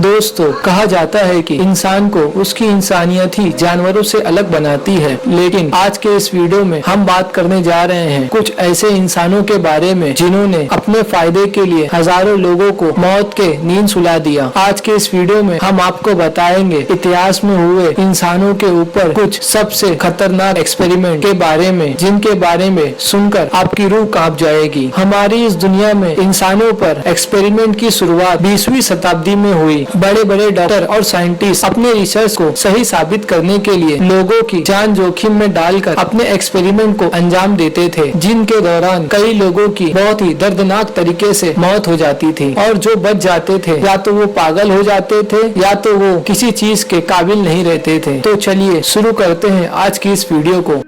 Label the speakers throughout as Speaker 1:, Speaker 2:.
Speaker 1: दोस्तों, कहा जाता है कि इंसान को उसकी इंसानियत ही जानवरों से अलग बनाती है, लेकिन आज के इस वीडियो में हम बात करने जा रहे हैं कुछ ऐसे इंसानों के बारे में जिन्होंने अपने फायदे के लिए हजारों लोगों को मौत के नींद सुला दिया। आज के इस वीडियो में हम आपको बताएंगे इतिहास में हुए इंसानों के ऊपर कुछ सबसे खतरनाक एक्सपेरिमेंट के बारे में, जिनके बारे में सुनकर आपकी रूह कांप जाएगी। हमारी इस दुनिया में इंसानों पर एक्सपेरिमेंट की शुरुआत 20वीं शताब्दी में हुई। बड़े बड़े डॉक्टर और साइंटिस्ट अपने रिसर्च को सही साबित करने के लिए लोगों की जान जोखिम में डालकर अपने एक्सपेरिमेंट को अंजाम देते थे, जिनके दौरान कई लोगों की बहुत ही दर्दनाक तरीके से मौत हो जाती थी और जो बच जाते थे या तो वो पागल हो जाते थे या तो वो किसी चीज के काबिल नहीं रहते थे। तो चलिए शुरू करते हैं आज की इस वीडियो को।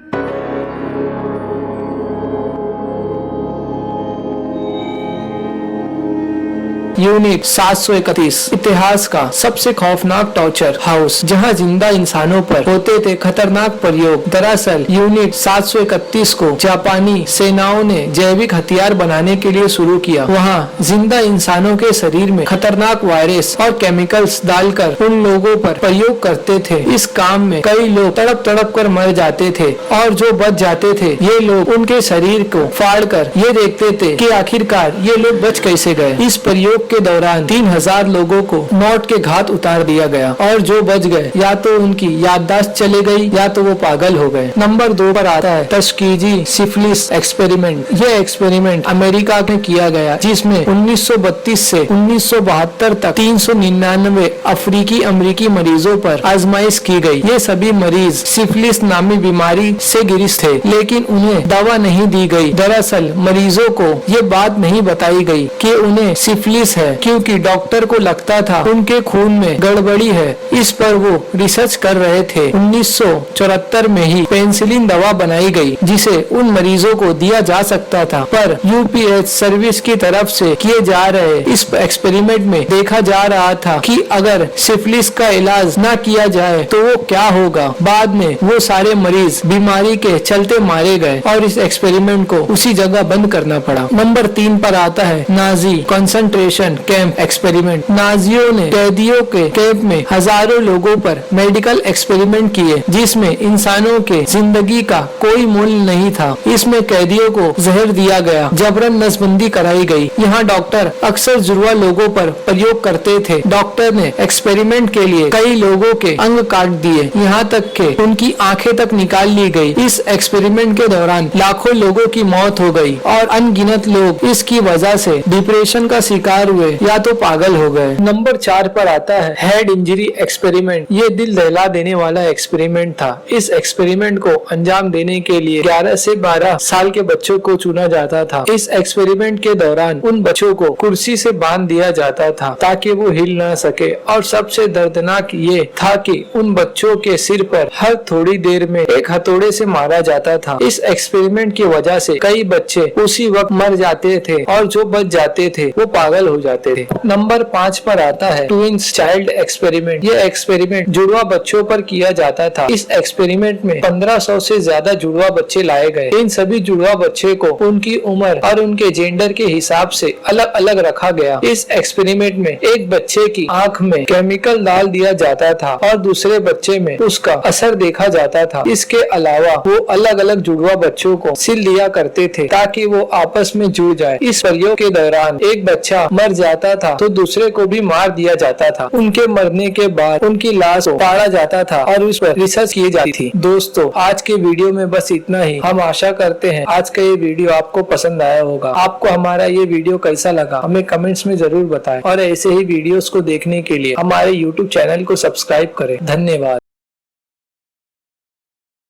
Speaker 1: यूनिट 731 इतिहास का सबसे खौफनाक टॉर्चर हाउस, जहां जिंदा इंसानों पर होते थे खतरनाक प्रयोग। दरअसल यूनिट 731 को जापानी सेनाओं ने जैविक हथियार बनाने के लिए शुरू किया। वहां जिंदा इंसानों के शरीर में खतरनाक वायरस और केमिकल्स डालकर उन लोगों पर प्रयोग करते थे। इस काम में कई लोग तड़प तड़प कर मर जाते थे और जो बच जाते थे ये लोग उनके शरीर को फाड़ कर ये देखते थे कि आखिरकार ये लोग बच कैसे गए। इस प्रयोग के दौरान 3000 लोगों को मौत के घाट उतार दिया गया और जो बच गए या तो उनकी याददाश्त चले गई या तो वो पागल हो गए। नंबर 2 पर आता है टस्कीजी सिफिलिस एक्सपेरिमेंट। यह एक्सपेरिमेंट अमेरिका में किया गया, जिसमें 1932 से 1972 तक 399 अफ्रीकी अमेरिकी मरीजों पर आजमाइश की गई। ये सभी मरीज सिफिलिस नामी बीमारी से ग्रस्त थे, लेकिन उन्हें दवा नहीं दी गई। दरअसल मरीजों को ये बात नहीं बताई गई कि उन्हें सिफिलिस है, क्योंकि डॉक्टर को लगता था उनके खून में गड़बड़ी है। इस पर वो रिसर्च कर रहे थे। 1974 में ही पेनिसिलिन दवा बनाई गई, जिसे उन मरीजों को दिया जा सकता था, पर यूपीएच सर्विस की तरफ से किए जा रहे इस एक्सपेरिमेंट में देखा जा रहा था कि अगर सिफिलिस का इलाज न किया जाए तो वो क्या होगा। बाद में वो सारे मरीज बीमारी के चलते मारे गए और इस एक्सपेरिमेंट को उसी जगह बंद करना पड़ा। नंबर 3 पर आता है नाजी कंसंट्रेशन कैंप एक्सपेरिमेंट। नाजियों ने कैदियों के कैंप में हजारों लोगों पर मेडिकल एक्सपेरिमेंट किए, जिसमें इंसानों के जिंदगी का कोई मूल्य नहीं था। इसमें कैदियों को जहर दिया गया, जबरन नसबंदी कराई गई। यहाँ डॉक्टर अक्सर जुड़वा लोगों पर प्रयोग करते थे। डॉक्टर ने एक्सपेरिमेंट के लिए कई लोगों के अंग काट दिए, यहाँ तक के उनकी आंखें तक निकाल ली गई। इस एक्सपेरिमेंट के दौरान लाखों लोगों की मौत हो गई और अनगिनत लोग इसकी वजह से डिप्रेशन का शिकार हुए या तो पागल हो गए। नंबर 4 पर आता है हेड इंजरी एक्सपेरिमेंट। ये दिल दहला देने वाला एक्सपेरिमेंट था। इस एक्सपेरिमेंट को अंजाम देने के लिए 11 से 12 साल के बच्चों को चुना जाता था। इस एक्सपेरिमेंट के दौरान उन बच्चों को कुर्सी से बांध दिया जाता था ताकि वो हिल ना सके, और सबसे दर्दनाक ये था कि उन बच्चों के सिर पर हर थोड़ी देर में एक हथौड़े से मारा जाता था। इस एक्सपेरिमेंट की वजह से कई बच्चे उसी वक्त मर जाते थे और जो बच जाते थे वो पागल हो जाते थे। नंबर 5 पर आता है ट्विंस चाइल्ड एक्सपेरिमेंट। यह एक्सपेरिमेंट जुड़वा बच्चों पर किया जाता था। इस एक्सपेरिमेंट में 1500 से ज्यादा जुड़वा बच्चे लाए गए। इन सभी जुड़वा बच्चे को उनकी उम्र और उनके जेंडर के हिसाब से अलग अलग रखा गया। इस एक्सपेरिमेंट में एक बच्चे की आंख में केमिकल डाल दिया जाता था और दूसरे बच्चे में उसका असर देखा जाता था। इसके अलावा वो अलग अलग जुड़वा बच्चों को सिल दिया करते थे ताकि वो आपस में जुड़ जाए। इस प्रयोग के दौरान एक बच्चा मर जाता था तो दूसरे को भी मार दिया जाता था। उनके मरने के बाद उनकी लाश को फाड़ा जाता था और उस पर रिसर्च की जाती थी। दोस्तों, आज के वीडियो में बस इतना ही। हम आशा करते हैं आज का ये वीडियो आपको पसंद आया होगा। आपको हमारा ये वीडियो कैसा लगा हमें कमेंट्स में जरूर बताएं और ऐसे ही वीडियोस को देखने के लिए हमारे YouTube चैनल को सब्सक्राइब करें। धन्यवाद।